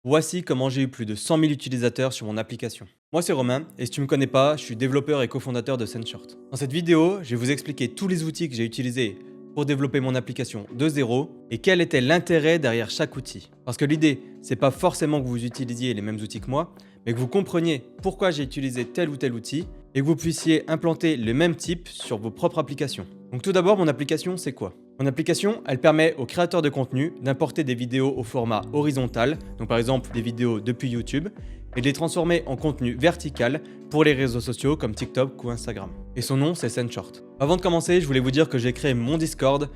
Voici comment j'ai eu plus de 100 000 utilisateurs sur mon application. Moi c'est Romain, et si tu me connais pas, je suis développeur et cofondateur de Sendshort. Dans cette vidéo, je vais vous expliquer tous les outils que j'ai utilisés pour développer mon application de zéro et quel était l'intérêt derrière chaque outil. Parce que l'idée, c'est pas forcément que vous utilisiez les mêmes outils que moi, mais que vous compreniez pourquoi j'ai utilisé tel ou tel outil et que vous puissiez implanter le même type sur vos propres applications. Donc tout d'abord, mon application, c'est quoi? Mon application, elle permet aux créateurs de contenu d'importer des vidéos au format horizontal, donc par exemple des vidéos depuis YouTube, et de les transformer en contenu vertical pour les réseaux sociaux comme TikTok ou Instagram. Et son nom, c'est Sendshort. Avant de commencer, je voulais vous dire que j'ai créé mon Discord.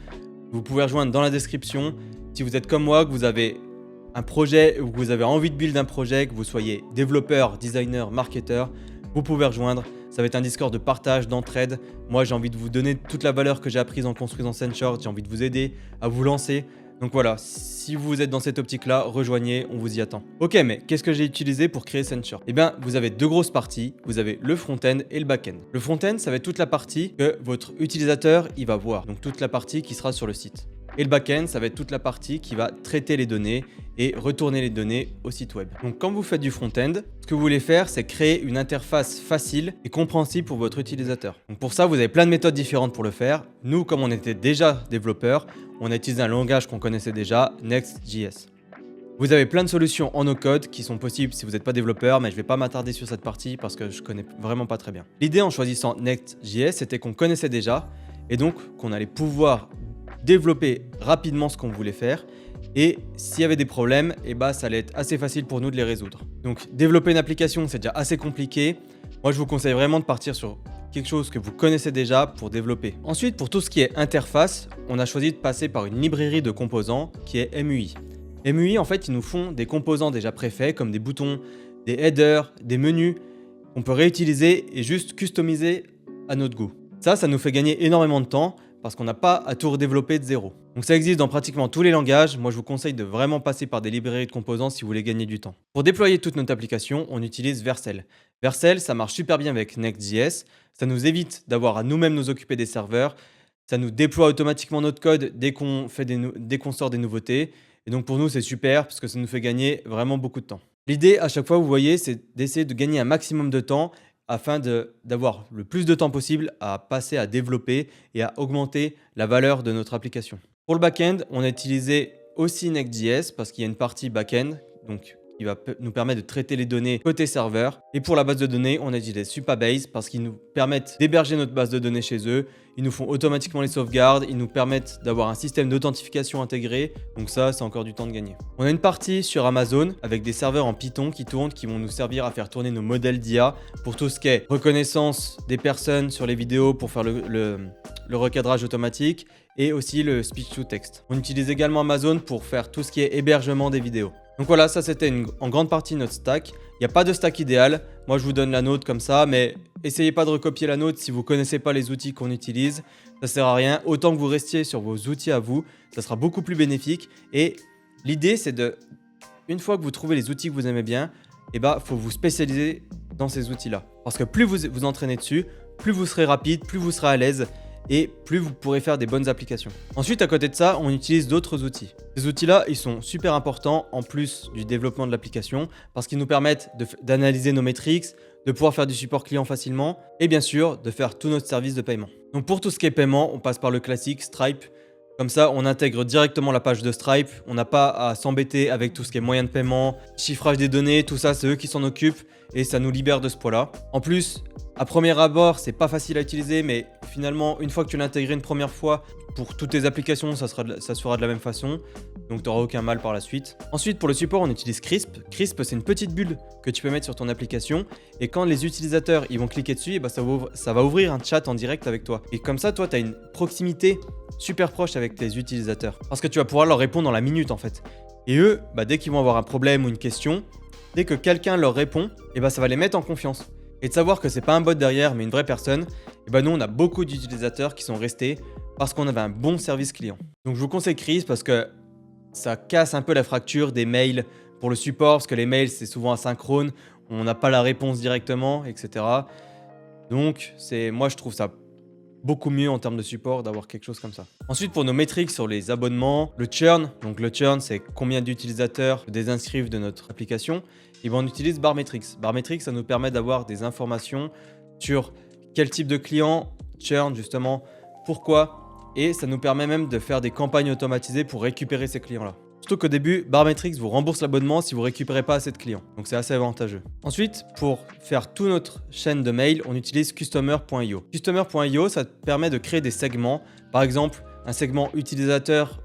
Vous pouvez rejoindre dans la description. Si vous êtes comme moi, que vous avez un projet ou que vous avez envie de build un projet, que vous soyez développeur, designer, marketeur, vous pouvez rejoindre. Ça va être un Discord de partage, d'entraide. Moi, j'ai envie de vous donner toute la valeur que j'ai apprise en construisant Sendshort. J'ai envie de vous aider à vous lancer. Donc voilà, si vous êtes dans cette optique-là, rejoignez, on vous y attend. Ok, mais qu'est-ce que j'ai utilisé pour créer Sendshort? Eh bien, vous avez deux grosses parties. Vous avez le front-end et le back-end. Le front-end, ça va être toute la partie que votre utilisateur, il va voir. Donc toute la partie qui sera sur le site. Et le back-end, ça va être toute la partie qui va traiter les données et retourner les données au site web. Donc quand vous faites du front-end, ce que vous voulez faire, c'est créer une interface facile et compréhensible pour votre utilisateur. Donc pour ça, vous avez plein de méthodes différentes pour le faire. Nous, comme on était déjà développeurs, on a utilisé un langage qu'on connaissait déjà, Next.js. Vous avez plein de solutions en no-code qui sont possibles si vous n'êtes pas développeur, mais je ne vais pas m'attarder sur cette partie parce que je ne connais vraiment pas très bien. L'idée en choisissant Next.js, c'était qu'on connaissait déjà et donc qu'on allait pouvoir développer rapidement ce qu'on voulait faire. Et s'il y avait des problèmes, ça allait être assez facile pour nous de les résoudre. Donc développer une application, c'est déjà assez compliqué. Moi, je vous conseille vraiment de partir sur quelque chose que vous connaissez déjà pour développer. Ensuite, pour tout ce qui est interface, on a choisi de passer par une librairie de composants qui est MUI. MUI, en fait, ils nous font des composants déjà préfaits comme des boutons, des headers, des menus qu'on peut réutiliser et juste customiser à notre goût. Ça nous fait gagner énormément de temps parce qu'on n'a pas à tout redévelopper de zéro. Donc ça existe dans pratiquement tous les langages. Moi, je vous conseille de vraiment passer par des librairies de composants si vous voulez gagner du temps. Pour déployer toute notre application, on utilise Vercel. Vercel, ça marche super bien avec Next.js. Ça nous évite d'avoir à nous-mêmes nous occuper des serveurs. Ça nous déploie automatiquement notre code dès qu'on sort des nouveautés. Et donc pour nous, c'est super parce que ça nous fait gagner vraiment beaucoup de temps. L'idée, à chaque fois, vous voyez, c'est d'essayer de gagner un maximum de temps afin d'avoir le plus de temps possible à passer à développer et à augmenter la valeur de notre application. Pour le back-end, on a utilisé aussi Next.js parce qu'il y a une partie back-end, donc qui va nous permettre de traiter les données côté serveur. Et pour la base de données, on a utilisé Supabase parce qu'ils nous permettent d'héberger notre base de données chez eux. Ils nous font automatiquement les sauvegardes, ils nous permettent d'avoir un système d'authentification intégré. Donc ça, c'est encore du temps de gagner. On a une partie sur Amazon avec des serveurs en Python qui tournent, qui vont nous servir à faire tourner nos modèles d'IA pour tout ce qui est reconnaissance des personnes sur les vidéos pour faire le recadrage automatique et aussi le speech to text. On utilise également Amazon pour faire tout ce qui est hébergement des vidéos. Donc voilà, ça c'était en grande partie notre stack. Il n'y a pas de stack idéal. Moi, je vous donne la nôtre comme ça, mais essayez pas de recopier la nôtre si vous ne connaissez pas les outils qu'on utilise. Ça sert à rien. Autant que vous restiez sur vos outils à vous, ça sera beaucoup plus bénéfique. Et l'idée, c'est une fois que vous trouvez les outils que vous aimez bien, faut vous spécialiser dans ces outils-là. Parce que plus vous vous entraînez dessus, plus vous serez rapide, plus vous serez à l'aise et plus vous pourrez faire des bonnes applications. Ensuite, à côté de ça, on utilise d'autres outils. Ces outils-là, ils sont super importants en plus du développement de l'application parce qu'ils nous permettent d'analyser nos métriques, de pouvoir faire du support client facilement et bien sûr de faire tout notre service de paiement. Donc pour tout ce qui est paiement, on passe par le classique Stripe. Comme ça, on intègre directement la page de Stripe. On n'a pas à s'embêter avec tout ce qui est moyen de paiement, chiffrage des données, tout ça, c'est eux qui s'en occupent et ça nous libère de ce poids-là. En plus, à premier abord, c'est pas facile à utiliser, mais finalement, une fois que tu l'as intégré une première fois, pour toutes tes applications, ça se fera de la même façon. Donc, tu n'auras aucun mal par la suite. Ensuite, pour le support, on utilise Crisp. Crisp, c'est une petite bulle que tu peux mettre sur ton application. Et quand les utilisateurs ils vont cliquer dessus, ça va ouvrir un chat en direct avec toi. Et comme ça, toi, tu as une proximité super proche avec tes utilisateurs. Parce que tu vas pouvoir leur répondre dans la minute, en fait. Et eux, dès qu'ils vont avoir un problème ou une question, dès que quelqu'un leur répond, ça va les mettre en confiance. Et de savoir que c'est pas un bot derrière, mais une vraie personne, nous, on a beaucoup d'utilisateurs qui sont restés parce qu'on avait un bon service client. Donc, je vous conseille Crisp parce que ça casse un peu la fracture des mails pour le support, parce que les mails, c'est souvent asynchrone, on n'a pas la réponse directement, etc. Donc, moi, je trouve ça beaucoup mieux en termes de support d'avoir quelque chose comme ça. Ensuite, pour nos métriques sur les abonnements, le churn. Donc le churn, c'est combien d'utilisateurs se désinscrivent de notre application. Et ben, on utilise Barmetrics. Barmetrics, ça nous permet d'avoir des informations sur quel type de client churn justement, pourquoi. Et ça nous permet même de faire des campagnes automatisées pour récupérer ces clients-là. Surtout qu'au début, Barmetrics vous rembourse l'abonnement si vous ne récupérez pas assez de clients. Donc c'est assez avantageux. Ensuite, pour faire toute notre chaîne de mail, on utilise Customer.io. Customer.io, ça te permet de créer des segments. Par exemple, un segment utilisateur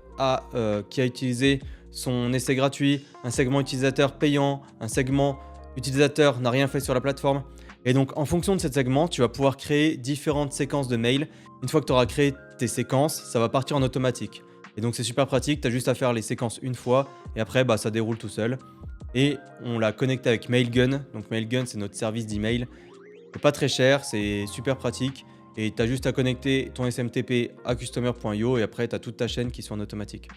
qui a utilisé son essai gratuit, un segment utilisateur payant, un segment utilisateur n'a rien fait sur la plateforme. Et donc, en fonction de ces segments, tu vas pouvoir créer différentes séquences de mails. Une fois que tu auras créé tes séquences, ça va partir en automatique. Et donc c'est super pratique, tu as juste à faire les séquences une fois et après ça déroule tout seul. Et on l'a connecté avec Mailgun. Donc Mailgun, c'est notre service d'email. C'est pas très cher, c'est super pratique. Et tu as juste à connecter ton SMTP à Customer.io et après tu as toute ta chaîne qui est en automatique.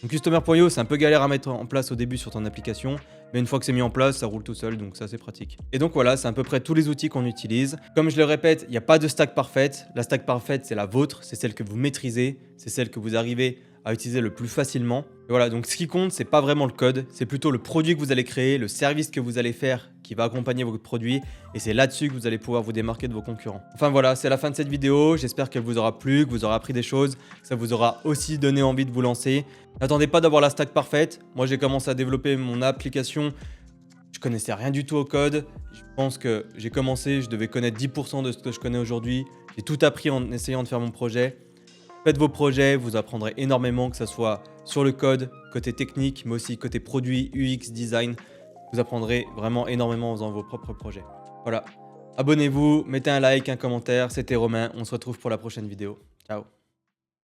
Donc Customer.io, c'est un peu galère à mettre en place au début sur ton application, mais une fois que c'est mis en place, ça roule tout seul, donc ça c'est pratique. Et donc voilà, c'est à peu près tous les outils qu'on utilise. Comme je le répète, il n'y a pas de stack parfaite. La stack parfaite, c'est la vôtre, c'est celle que vous maîtrisez, c'est celle que vous arrivez à utiliser le plus facilement. Et voilà, donc ce qui compte, c'est pas vraiment le code, c'est plutôt le produit que vous allez créer, le service que vous allez faire qui va accompagner votre produit, et c'est là-dessus que vous allez pouvoir vous démarquer de vos concurrents. Enfin voilà, c'est la fin de cette vidéo, j'espère qu'elle vous aura plu, que vous aurez appris des choses, que ça vous aura aussi donné envie de vous lancer. N'attendez pas d'avoir la stack parfaite. Moi, j'ai commencé à développer mon application, je connaissais rien du tout au code. Je pense que j'ai commencé, je devais connaître 10% de ce que je connais aujourd'hui. J'ai tout appris en essayant de faire mon projet. Faites vos projets, vous apprendrez énormément, que ce soit sur le code, côté technique, mais aussi côté produit, UX, design. Vous apprendrez vraiment énormément en faisant vos propres projets. Voilà. Abonnez-vous, mettez un like, un commentaire. C'était Romain. On se retrouve pour la prochaine vidéo. Ciao.